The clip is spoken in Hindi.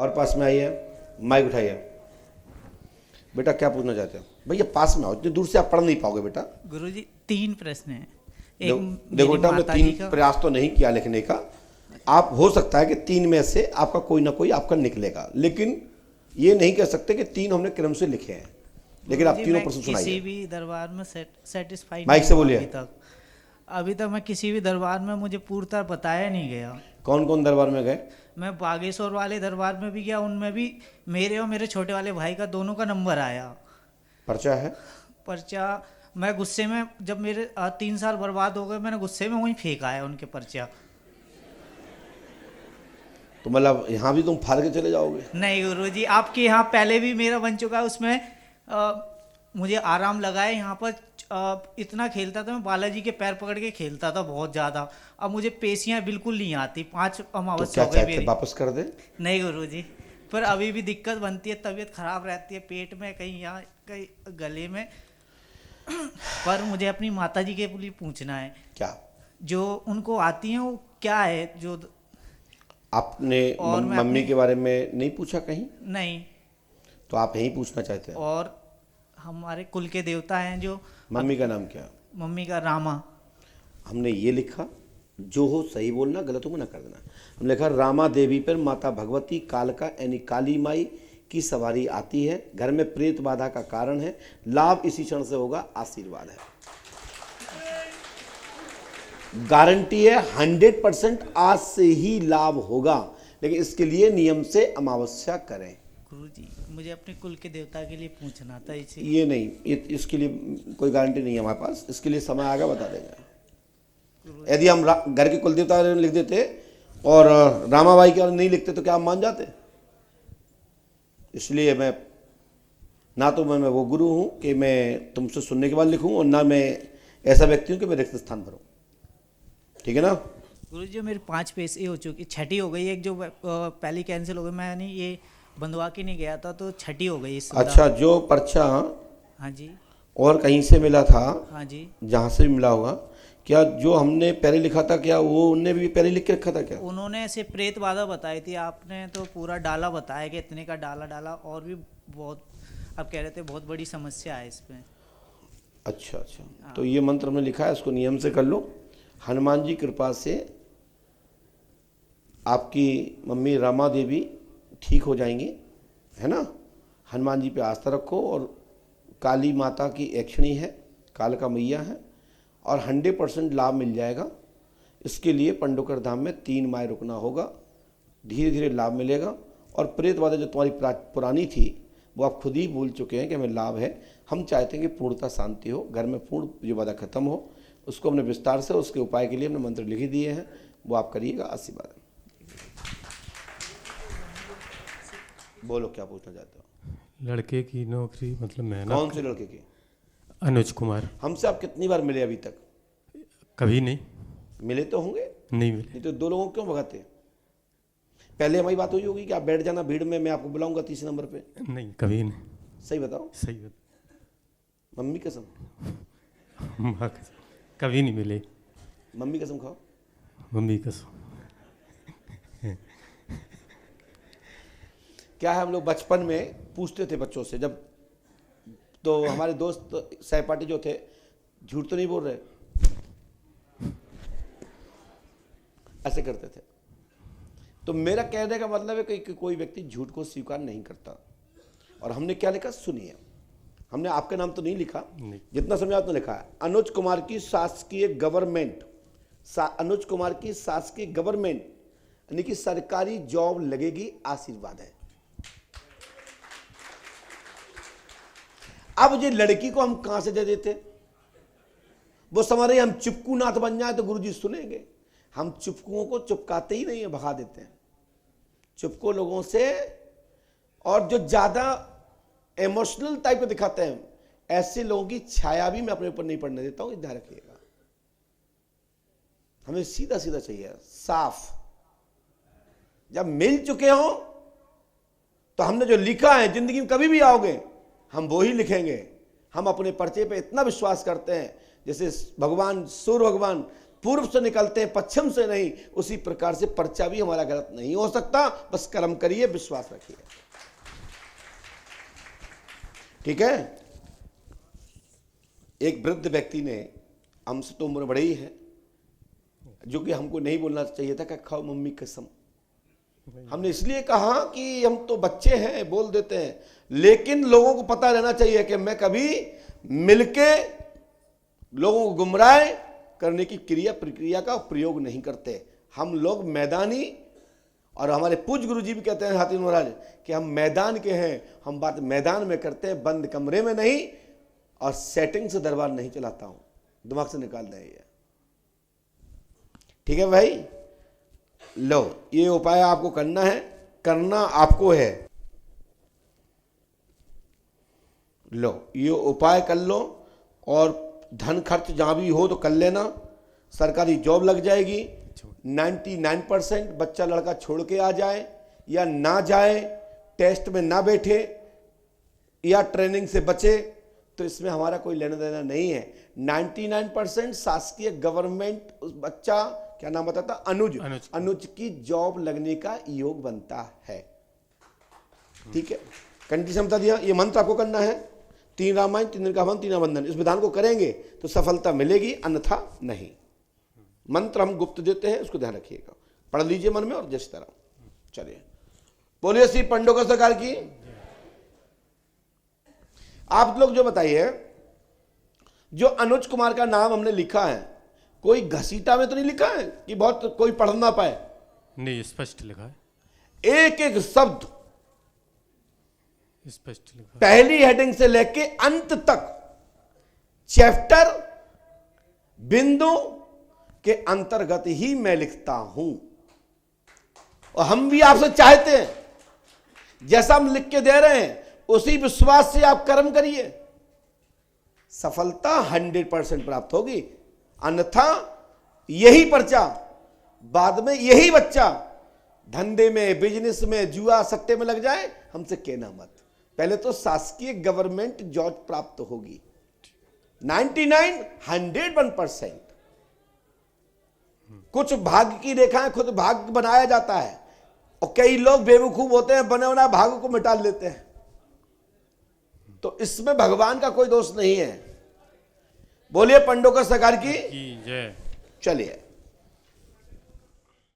और पास में आइए, माइक उठाइए। बेटा क्या पूछना चाहते हो? भैया पास में आओ, इतनी दूर से आप पढ़ नहीं पाओगे बेटा। गुरुजी 3 प्रश्न हैं। देखो मेरी बेटा, हमने माताजी 3 का। प्रयास तो नहीं किया लिखने का। आप हो सकता है कि 3 में से आपका कोई ना कोई आपका निकलेगा, लेकिन ये नहीं कह सकते कि 3 हमने क्रम से लिखे हैं। लेकिन आप गुरुजी, तीनों मैं प्रश्न किसी सुनाइए। भी दरबार में सेटिस्फाइड माइक से बोलिए। अभी तक मैं किसी भी दरबार में मुझे पूर्णतः बताया नहीं गया। कौन कौन दरबार में गए? मैं बागेश्वर वाले दरबार में भी गया, उनमें भी मेरे और मेरे छोटे वाले भाई का दोनों का नंबर आया। पर्चा है? पर्चा मैं गुस्से में, जब मेरे 3 साल बर्बाद हो गए, मैंने गुस्से में वहीं फेंका है उनके पर्चा। तो मतलब यहाँ भी तुम फाड़ के चले जाओगे? नहीं गुरुजी, आपके यहाँ पहले भी मेरा बन चुका है, उसमें मुझे आराम लगा है। यहाँ पर इतना खेलता था मैं, बालाजी के पैर पकड़ के खेलता था बहुत ज़्यादा। अब मुझे पेशियाँ बिल्कुल नहीं आती। 5 तो अमावस्या क्या हो गई चाहते मेरी। वापस कर दे? नहीं गुरुजी, पर अभी भी दिक्कत बनती है, तबीयत खराब रहती है, पेट में कहीं, यहाँ कहीं गले में। पर मुझे अपनी माताजी के लिए पूछना है, क्या जो उनको आती हैं वो क्या है जो। आपने और मैं मम्मी अपने- के बारे में नहीं पूछा कहीं? नहीं, तो आप यही पूछना चाहते हैं? और हमारे कुल के देवता हैं जो। मम्मी का नाम क्या? मम्मी का रामा। हमने ये लिखा, जो हो सही बोलना, गलत हो मना कर देना। हमने लिखा रामा देवी पर माता भगवती कालका यानी काली माई की सवारी आती है, घर में प्रेत बाधा का कारण है, लाभ इसी क्षण से होगा, आशीर्वाद है। गारंटी है 100% आज से ही लाभ होगा, लेकिन इसके लिए नियम से अमावस्या करें। गुरुजी, मुझे अपने कुल के देवता के लिए पूछना था इसे। ये नहीं, इसके लिए कोई गारंटी नहीं है हमारे पास, इसके लिए समय आएगा बता देंगे। यदि हम घर के कुल देवता लिख देते और रामाबाई के नहीं लिखते तो क्या आप मान जाते? इसलिए मैं ना तो मैं वो गुरु हूं कि मैं तुमसे सुनने के बाद लिखूं, और ना मैं ऐसा व्यक्ति हूं कि मैं रिक्त स्थान भरूं। ठीक है ना? गुरुजी, जो मेरी 5 पैसे हो चुकी, 6ठी हो गई। एक जो पहली कैंसिल हो गई, मैंने ये बंधवा के नहीं गया था, तो 6ठी हो गई इस। अच्छा, जो पर्चा हाँ जी। और कहीं से मिला था, हाँ जी। जहां से भी मिला होगा, क्या जो हमने पहले लिखा था, क्या वो उनने भी पहले लिख के रखा था क्या? उन्होंने ऐसे प्रेत बाधा बताई थी, आपने तो पूरा डाला बताया कि इतने का डाला, और भी बहुत आप कह रहे थे बहुत बड़ी समस्या है इसमें। अच्छा अच्छा, तो ये मंत्र में लिखा है, इसको नियम से कर लो। हनुमान जी कृपा से आपकी मम्मी रामा देवी ठीक हो जाएंगी, है ना? हनुमान जी पे आस्था रखो, और काली माता की यक्षिणी है, काल का मैया है, और 100% लाभ मिल जाएगा। इसके लिए पंडोकर धाम में 3 माह रुकना होगा, धीरे धीरे लाभ मिलेगा। और प्रेत बाधा जो तुम्हारी पुरानी थी, वो आप खुद ही भूल चुके हैं कि हमें लाभ है। हम चाहते हैं कि पूर्णता शांति हो, घर में पूर्ण जो बाधा खत्म हो। उसको हमने विस्तार से, उसके उपाय के लिए हमने मंत्र लिख दिए हैं, वो आप करिएगा। आशीर्वाद। बोलो क्या पूछना चाहते हो? लड़के की नौकरी, मतलब मेहनत। कौन से लड़के की? अनुज कुमार। हमसे आप कितनी बार मिले अभी तक? कभी नहीं। मिले तो होंगे, नहीं मिले। नहीं तो 2 लोगों को क्यों भगाते? पहले हमारी बात हुई होगी कि आप बैठ जाना भीड़ में, मैं आपको बुलाऊंगा 3 नंबर पे। नहीं, कभी नहीं। सही बताओ। सही बात। मम्मी कसम। माँ कसम, कभी नहीं मिले। मम्मी कसम खाओ। मम्मी कसम। क्या है, हम लोग बचपन में पूछते थे बच्चों से, जब तो हमारे दोस्त सहपाठी जो थे, झूठ तो नहीं बोल रहे, ऐसे करते थे। तो मेरा कहने का मतलब है कि कोई व्यक्ति झूठ को स्वीकार नहीं करता। और हमने क्या लिखा सुनिए। हमने आपका नाम तो नहीं लिखा, जितना समय आपने लिखा है, अनुज कुमार की शासकीय गवर्नमेंट, अनुज कुमार की शासकीय गवर्नमेंट यानी कि सरकारी जॉब लगेगी, आशीर्वाद है। अब ये लड़की को हम कहां से दे देते? वो समझ रहे हम चिपकू नाथ बन जाए तो गुरुजी सुनेंगे। हम चिपकुओं को चिपकाते ही नहीं है, भगा देते हैं। चिपको लोगों से, और जो ज्यादा इमोशनल टाइप दिखाते हैं, ऐसे लोगों की छाया भी मैं अपने ऊपर नहीं पड़ने देता हूं, ध्यान रखिएगा। हमें सीधा सीधा चाहिए, साफ। जब मिल चुके हो तो हमने जो लिखा है, जिंदगी में कभी भी आओगे हम वो ही लिखेंगे। हम अपने पर्चे पे इतना विश्वास करते हैं, जैसे भगवान सूर्य भगवान पूर्व से निकलते हैं, पश्चिम से नहीं, उसी प्रकार से पर्चा भी हमारा गलत नहीं हो सकता। बस कर्म करिए, विश्वास रखिए, ठीक है। एक वृद्ध व्यक्ति ने, हमसे तो उम्र बड़ी है, जो कि हमको नहीं बोलना चाहिए था, कि खाओ मम्मी कसम। हमने इसलिए कहा कि हम तो बच्चे हैं, बोल देते हैं, लेकिन लोगों को पता रहना चाहिए कि मैं कभी मिलके लोगों को गुमराह करने की क्रिया प्रक्रिया का प्रयोग नहीं करते। हम लोग मैदानी, और हमारे पूज्य गुरु जी भी कहते हैं हाथी महाराज कि हम मैदान के हैं, हम बात मैदान में करते हैं, बंद कमरे में नहीं, और सेटिंग से दरबार नहीं चलाता हूं, दिमाग से निकाल दें ये, ठीक है भाई। लो, ये उपाय आपको करना है, करना आपको है। लो, ये उपाय कर लो, और धन खर्च जहां भी हो तो कर लेना। सरकारी जॉब लग जाएगी। 99% बच्चा लड़का छोड़ के आ जाए या ना जाए, टेस्ट में ना बैठे या ट्रेनिंग से बचे, तो इसमें हमारा कोई लेना देना नहीं है। 99% शासकीय गवर्नमेंट बच्चा, क्या नाम बताता, अनुज की जॉब लगने का योग बनता है, ठीक है। कंडीशन बता दिया। ये मंत्र आपको करना है, 3 रामायण 3 दिन का हवन 3 बंधन। इस विधान को करेंगे तो सफलता मिलेगी, अन्यथा नहीं। मंत्र हम गुप्त देते हैं, उसको ध्यान रखिएगा, पढ़ लीजिए मन में और जिस तरह। चलिए, बोलिए श्री पंडोकर सरकार की। आप लोग जो बताइए, जो अनुज कुमार का नाम हमने लिखा है, कोई घसीटा में तो नहीं लिखा है कि बहुत कोई पढ़ ना पाए? नहीं, स्पष्ट लिखा है, एक एक शब्द स्पष्ट लिखा है। पहली हेडिंग से लेके अंत तक, चैप्टर बिंदु के अंतर्गत ही मैं लिखता हूं। और हम भी आपसे चाहते हैं, जैसा हम लिख के दे रहे हैं, उसी विश्वास से आप कर्म करिए, सफलता 100% प्राप्त होगी। अन्यथा यही पर्चा, बाद में यही बच्चा धंधे में, बिजनेस में, जुआ सट्टे में लग जाए, हमसे कहना मत। पहले तो शासकीय गवर्नमेंट जॉब प्राप्त होगी, 99 101%। कुछ भाग्य की रेखाएं खुद भाग्य बनाया जाता है, और कई लोग बेवकूफ होते हैं, बने बनाए भाग्य को मिटा लेते हैं। तो इसमें भगवान का कोई दोष नहीं है। बोलिए पंडोकर सरकार की जय। चलिए।